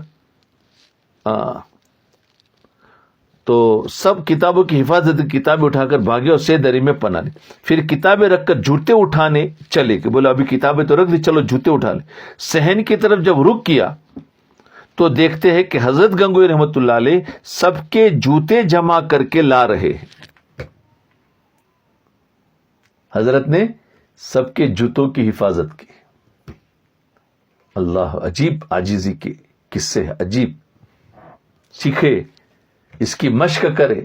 تو سب کتابوں کی حفاظت کتابیں اٹھا کر بھاگے اور سے دری میں پناہ لی. پھر کتابیں رکھ کر جوتے اٹھانے چلے کہ بولے ابھی کتابیں تو رکھ دی, چلو جوتے اٹھا لیں. صحن کی طرف جب رخ کیا تو دیکھتے ہیں کہ حضرت گنگوئی رحمۃ اللہ علیہ سب کے جوتے جمع کر کے لا رہے ہیں. حضرت نے سب کے جوتوں کی حفاظت کی. اللہ, عجیب عاجزی کے قصے ہیں, عجیب. سیکھے, اس کی مشق کرے.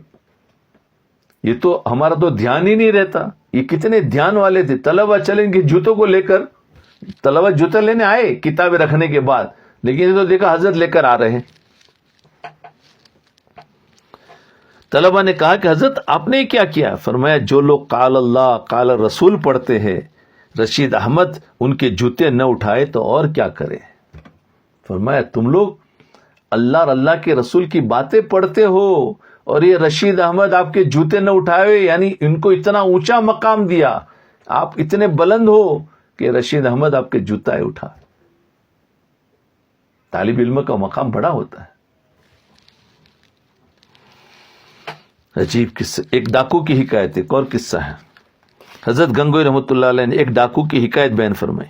یہ تو ہمارا تو دھیان ہی نہیں رہتا. یہ کتنے دھیان والے تھے. طلبہ چلیں گے جوتوں کو لے کر, طلبہ جوتے لینے آئے کتابیں رکھنے کے بعد, لیکن یہ تو دیکھا حضرت لے کر آ رہے ہیں. طلبہ نے کہا کہ حضرت آپ نے کیا کیا؟ فرمایا جو لوگ قال اللہ قال رسول پڑھتے ہیں, رشید احمد ان کے جوتے نہ اٹھائے تو اور کیا کرے. فرمایا تم لوگ اللہ اور اللہ کے رسول کی باتیں پڑھتے ہو اور یہ رشید احمد آپ کے جوتے نہ اٹھائے, یعنی ان کو اتنا اونچا مقام دیا, آپ اتنے بلند ہو کہ رشید احمد آپ کے جوتا اٹھا. طالب علم کا مقام بڑا ہوتا ہے. عجیب قصہ. ایک ڈاکو کی حکایت, ایک اور قصہ ہے. حضرت گنگوئی رحمۃ اللہ علیہ نے ایک ڈاکو کی حکایت بیان فرمائی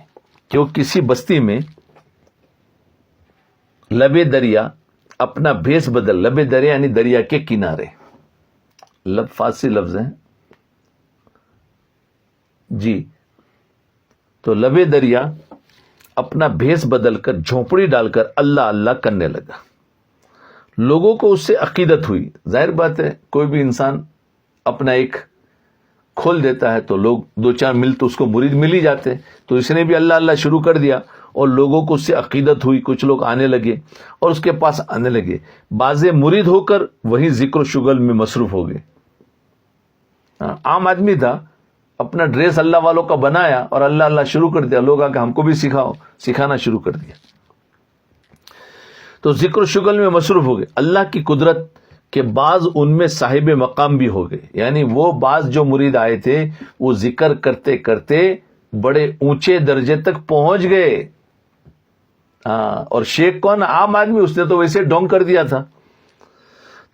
کہ وہ کسی بستی میں لبے دریا اپنا بھیس بدل, لبے دریا یعنی دریا کے کنارے, فارسی لفظ ہیں, جی تو لبے دریا اپنا بھیس بدل کر جھونپڑی ڈال کر اللہ اللہ کرنے لگا. لوگوں کو اس سے عقیدت ہوئی. ظاہر بات ہے کوئی بھی انسان اپنا ایک کھول دیتا ہے تو لوگ دو چار مل تو اس کو مرید مل ہی جاتے. تو اس نے بھی اللہ اللہ شروع کر دیا اور لوگوں کو اس سے عقیدت ہوئی. کچھ لوگ آنے لگے اور اس کے پاس آنے لگے. بعضے مرید ہو کر وہی ذکر و شغل میں مصروف ہو گئے. عام آدمی تھا, اپنا ڈریس اللہ والوں کا بنایا اور اللہ اللہ شروع کر دیا. لوگ آ کے ہم کو بھی سکھاؤ, سکھانا شروع کر دیا. تو ذکر و شغل میں مصروف ہو گئے. اللہ کی قدرت کہ بعض ان میں صاحب مقام بھی ہو گئے. یعنی وہ بعض جو مرید آئے تھے وہ ذکر کرتے کرتے بڑے اونچے درجے تک پہنچ گئے. اور شیخ کون؟ عام آدمی, اس نے تو ویسے ڈونگ کر دیا تھا.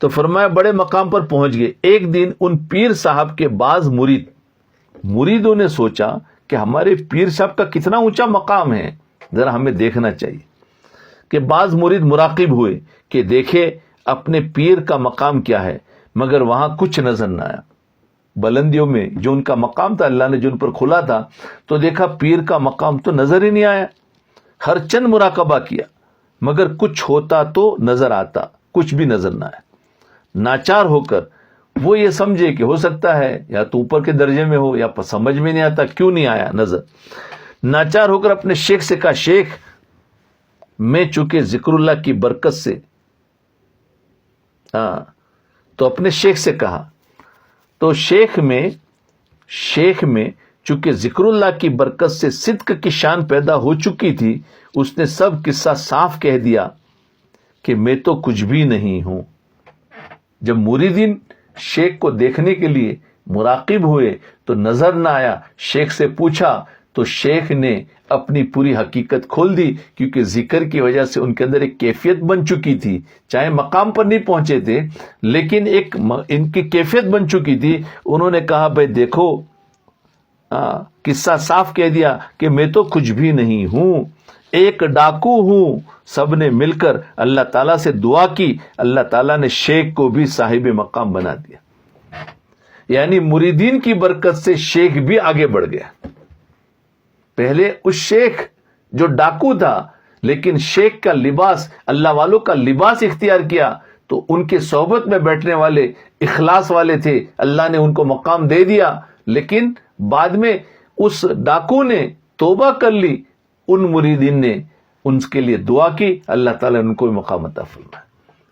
تو فرمایا بڑے مقام پر پہنچ گئے. ایک دن ان پیر صاحب کے بعض مریدوں نے سوچا کہ ہمارے پیر صاحب کا کتنا اونچا مقام ہے, ذرا ہمیں دیکھنا چاہیے. کہ بعض مرید مراقب ہوئے کہ دیکھے اپنے پیر کا مقام کیا ہے, مگر وہاں کچھ نظر نہ آیا. بلندیوں میں جو ان کا مقام تھا, اللہ نے جو ان پر کھلا تھا, تو دیکھا پیر کا مقام تو نظر ہی نہیں آیا. ہر چند مراقبہ کیا مگر کچھ ہوتا تو نظر آتا, کچھ بھی نظر نہ آیا. ناچار ہو کر وہ یہ سمجھے کہ ہو سکتا ہے یا تو اوپر کے درجے میں ہو یا سمجھ میں نہیں آتا کیوں نہیں آیا نظر. ناچار ہو کر اپنے شیخ سے کہا, شیخ میں چونکہ ذکر اللہ کی برکت سے تو اپنے شیخ سے کہا. تو شیخ میں چونکہ ذکر اللہ کی برکت سے صدق کی شان پیدا ہو چکی تھی, اس نے سب قصہ صاف کہہ دیا کہ میں تو کچھ بھی نہیں ہوں. جب مریدین شیخ کو دیکھنے کے لیے مراقب ہوئے تو نظر نہ آیا. شیخ سے پوچھا تو شیخ نے اپنی پوری حقیقت کھول دی, کیونکہ ذکر کی وجہ سے ان کے اندر ایک کیفیت بن چکی تھی. چاہے مقام پر نہیں پہنچے تھے لیکن ایک ان کی کیفیت بن چکی تھی. انہوں نے کہا بھائی دیکھو, قصہ صاف کہہ دیا کہ میں تو کچھ بھی نہیں ہوں, ایک ڈاکو ہوں. سب نے مل کر اللہ تعالیٰ سے دعا کی. اللہ تعالیٰ نے شیخ کو بھی صاحب مقام بنا دیا. یعنی مریدین کی برکت سے شیخ بھی آگے بڑھ گیا. پہلے اس شیخ جو ڈاکو تھا لیکن شیخ کا لباس, اللہ والوں کا لباس اختیار کیا, تو ان کے صحبت میں بیٹھنے والے اخلاص والے تھے, اللہ نے ان کو مقام دے دیا. لیکن بعد میں اس ڈاکو نے توبہ کر لی, ان مریدین نے ان کے لیے دعا کی, اللہ تعالیٰ نے ان کو مقام عطا فرمایا.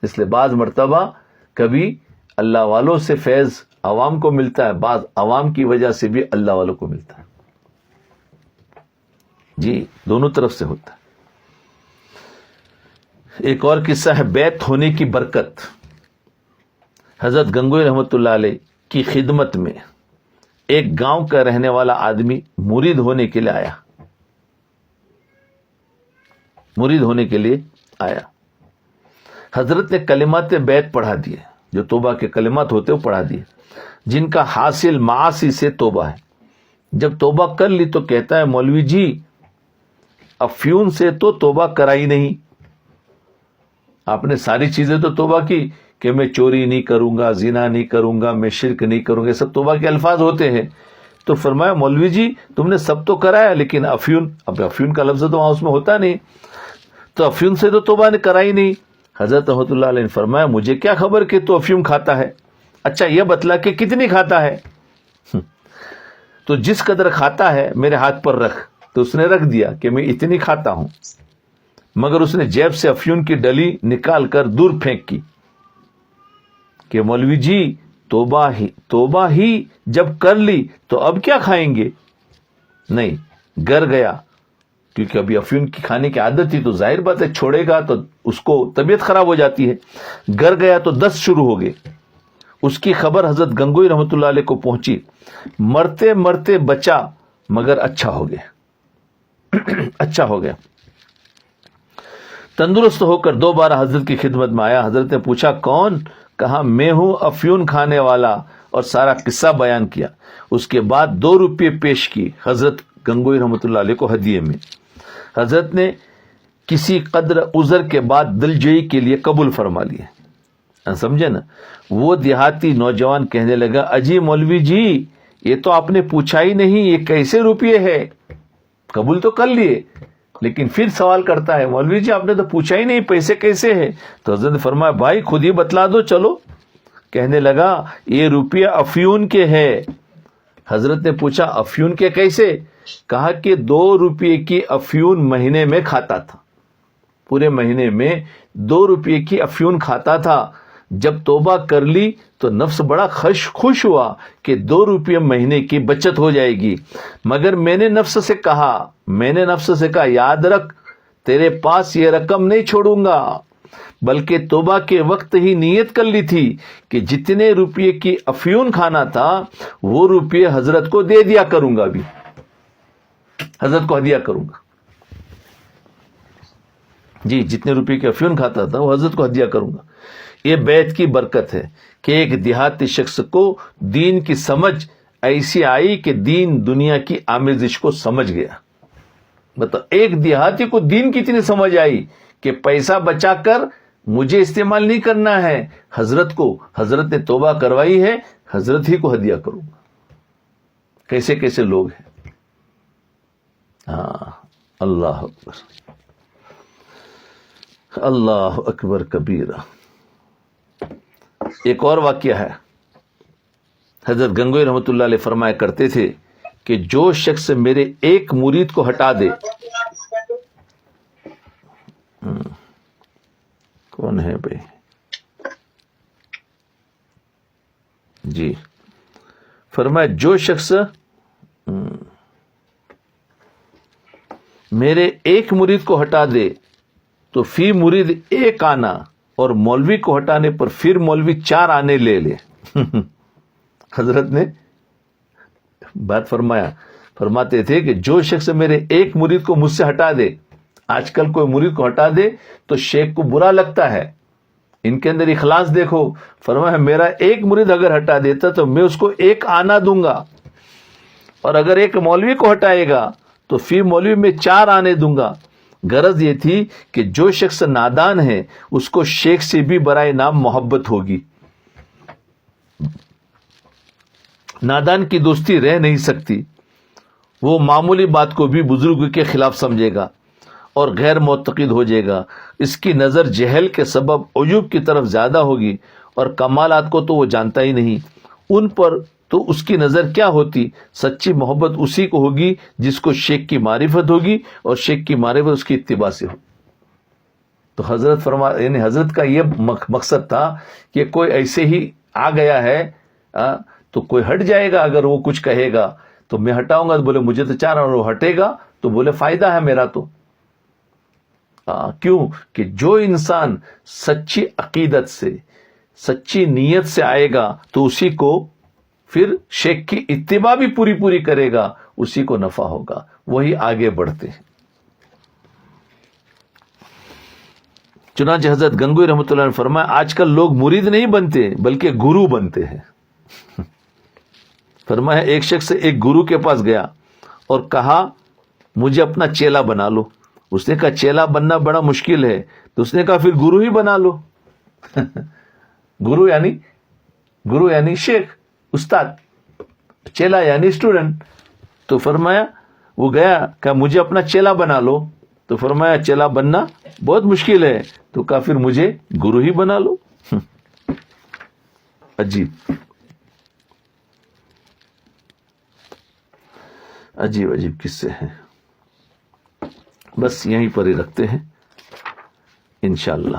اس لیے بعض مرتبہ کبھی اللہ والوں سے فیض عوام کو ملتا ہے, بعض عوام کی وجہ سے بھی اللہ والوں کو ملتا ہے. جی دونوں طرف سے ہوتا ہے. ایک اور قصہ ہے بیعت ہونے کی برکت. حضرت گنگوئی رحمۃ اللہ علیہ کی خدمت میں ایک گاؤں کا رہنے والا آدمی مرید ہونے کے لیے آیا. حضرت نے کلمات بیعت پڑھا دیے, جو توبہ کے کلمات ہوتے وہ پڑھا دیے, جن کا حاصل معاصی سے توبہ ہے. جب توبہ کر لی تو کہتا ہے, مولوی جی افیون سے تو توبہ کرائی نہیں, آپ نے ساری چیزیں تو توبہ کی کہ میں چوری نہیں کروں گا, زنا نہیں کروں گا, میں شرک نہیں کروں گا, یہ سب توبہ کے الفاظ ہوتے ہیں. تو فرمایا مولوی جی تم نے سب تو کرایا لیکن افیون, اب افیون کا لفظ تو وہاں اس میں ہوتا نہیں, تو افیون سے تو توبہ نے کرائی نہیں. حضرت رحمۃ اللہ علیہ نے فرمایا مجھے کیا خبر کہ تو افیون کھاتا ہے, اچھا یہ بتلا کہ کتنی کھاتا ہے. تو جس قدر کھاتا ہے میرے ہاتھ پر رکھ. تو اس نے رکھ دیا کہ میں اتنی کھاتا ہوں, مگر اس نے جیب سے افیون کی ڈلی نکال کر دور پھینک کی کہ مولوی جی توبہ ہی جب کر لی تو اب کیا کھائیں گے. نہیں, گر گیا, کیونکہ ابھی افیون کی کھانے کی عادت تھی, تو ظاہر بات ہے چھوڑے گا تو اس کو طبیعت خراب ہو جاتی ہے. گر گیا تو دست شروع ہو گئے. اس کی خبر حضرت گنگوئی رحمۃ اللہ علیہ کو پہنچی. مرتے مرتے بچا مگر اچھا ہو گیا. تندرست ہو کر دوبارہ حضرت کی خدمت میں آیا. حضرت نے پوچھا کون؟ کہا میں ہوں افیون کھانے والا, اور سارا قصہ بیان کیا. اس کے بعد 2 روپے پیش کی حضرت گنگوئی رحمۃ اللہ علیہ کو ہدیے میں. حضرت نے کسی قدر عذر کے بعد دلجوئی کے لیے قبول فرما لیے. سمجھے نا. وہ دیہاتی نوجوان کہنے لگا, اجی مولوی جی یہ تو آپ نے پوچھا ہی نہیں یہ کیسے روپیے ہے. قبول تو کر لیے لیکن پھر سوال کرتا ہے مولوی جی آپ نے تو پوچھا ہی نہیں پیسے کیسے ہے. تو حضرت نے فرمایا بھائی خود ہی بتلا دو چلو. کہنے لگا یہ روپیہ افیون کے ہے. حضرت نے پوچھا افیون کے کیسے؟ کہا کہ 2 روپے کی افیون مہینے میں کھاتا تھا. پورے مہینے میں 2 روپے کی افیون کھاتا تھا. جب توبہ کر لی تو نفس بڑا خوش ہوا کہ 2 روپے مہینے کی بچت ہو جائے گی. مگر میں نے نفس سے کہا یاد رکھ تیرے پاس یہ رقم نہیں چھوڑوں گا، بلکہ توبہ کے وقت ہی نیت کر لی تھی کہ جتنے روپے کی افیون کھانا تھا وہ روپے حضرت کو دے دیا کروں گا، بھی حضرت کو ہدیہ کروں گا. جی جتنے روپے کی افیون کھاتا تھا وہ حضرت کو ہدیہ کروں گا. یہ بیعت کی برکت ہے کہ ایک دیہاتی شخص کو دین کی سمجھ ایسی آئی کہ دین دنیا کی آمیزش کو سمجھ گیا. بتا ایک دیہاتی کو دین کی اتنی سمجھ آئی کہ پیسہ بچا کر مجھے استعمال نہیں کرنا ہے، حضرت نے توبہ کروائی ہے، حضرت ہی کو ہدیہ کروں گا. کیسے کیسے لوگ ہیں. ہاں اللہ اکبر، اللہ اکبر کبیرہ. ایک اور واقعہ ہے. حضرت گنگوئی رحمۃ اللہ علیہ فرمایا کرتے تھے کہ جو شخص میرے ایک مرید کو ہٹا دے. کون ہے بھائی؟ جی فرمایا جو شخص میرے ایک مرید کو ہٹا دے تو فی مرید 1 آنا، اور مولوی کو ہٹانے پر پھر مولوی 4 آنے لے لے. حضرت نے بات فرماتے تھے کہ جو شخص میرے ایک مرید کو مجھ سے ہٹا دے. آج کل کوئی مرید کو ہٹا دے تو شیخ کو برا لگتا ہے. ان کے اندر اخلاص دیکھو. فرمایا میرا ایک مرید اگر ہٹا دیتا تو میں اس کو 1 آنا دوں گا، اور اگر ایک مولوی کو ہٹائے گا تو فی مولوی میں 4 آنے دوں گا. غرض یہ تھی کہ جو شخص نادان ہے اس کو شیخ سے بھی برائے نام محبت ہوگی. نادان کی دوستی رہ نہیں سکتی. وہ معمولی بات کو بھی بزرگ کے خلاف سمجھے گا اور غیر معتقد ہو جائے گا. اس کی نظر جہل کے سبب عجوب کی طرف زیادہ ہوگی، اور کمالات کو تو وہ جانتا ہی نہیں. ان پر تو اس کی نظر کیا ہوتی؟ سچی محبت اسی کو ہوگی جس کو شیخ کی معرفت ہوگی، اور شیخ کی معرفت اس کی اتباع سے ہو. تو یعنی حضرت کا یہ مقصد تھا کہ کوئی ایسے ہی آ گیا ہے تو کوئی ہٹ جائے گا. اگر وہ کچھ کہے گا تو میں ہٹاؤں گا، تو بولے مجھے تو 4 اور وہ ہٹے گا تو بولے فائدہ ہے میرا. تو کیوں کہ جو انسان سچی عقیدت سے سچی نیت سے آئے گا تو اسی کو پھر شیخ کی اتباع بھی پوری کرے گا، اسی کو نفع ہوگا. وہی آگے بڑھتے ہیں. چنانچہ حضرت گنگوئی رحمۃ اللہ نے فرمایا آج کل لوگ مرید نہیں بنتے بلکہ گرو بنتے ہیں. فرمایا ایک شخص ایک گرو کے پاس گیا اور کہا مجھے اپنا چیلا بنا لو. اس نے کہا چیلا بننا بڑا مشکل ہے. تو اس نے کہا پھر گرو ہی بنا لو. گرو یعنی شیخ، استاد، چیلا یعنی اسٹوڈنٹ. تو فرمایا وہ گیا کہا مجھے اپنا چیلا بنا لو. تو فرمایا چیلا بننا بہت مشکل ہے. تو کہا پھر مجھے گرو ہی بنا لو. عجیب قصے ہیں. بس یہیں پر ہی رکھتے ہیں انشاءاللہ.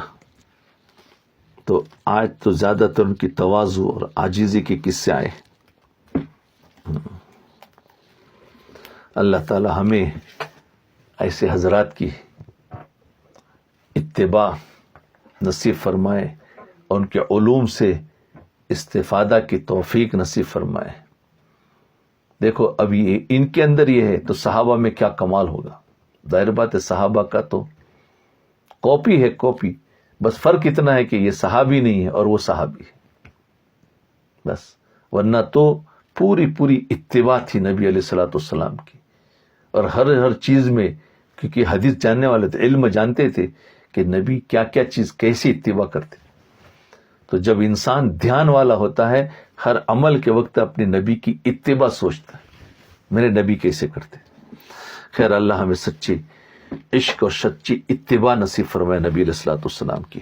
تو آج تو زیادہ تر ان کی تواضع اور عاجزی کے قصے آئے. اللہ تعالی ہمیں ایسے حضرات کی اتباع نصیب فرمائے اور ان کے علوم سے استفادہ کی توفیق نصیب فرمائے. دیکھو اب یہ ان کے اندر یہ ہے تو صحابہ میں کیا کمال ہوگا. ظاہر بات ہے صحابہ کا تو کاپی ہے کاپی. بس فرق اتنا ہے کہ یہ صحابی نہیں ہے اور وہ صحابی ہے بس. ورنہ تو پوری اتباع تھی نبی علیہ الصلوۃ والسلام کی. اور ہر چیز میں کیونکہ حدیث جاننے والے تھے، علم جانتے تھے کہ نبی کیا چیز کیسی اتباع کرتے. تو جب انسان دھیان والا ہوتا ہے ہر عمل کے وقت اپنے نبی کی اتباع سوچتا ہے، میرے نبی کیسے کرتے. خیر اللہ ہمیں سچی عشق اور سچی اتباع نصیب فرمائے نبی علیہ الصلوۃ والسلام کی.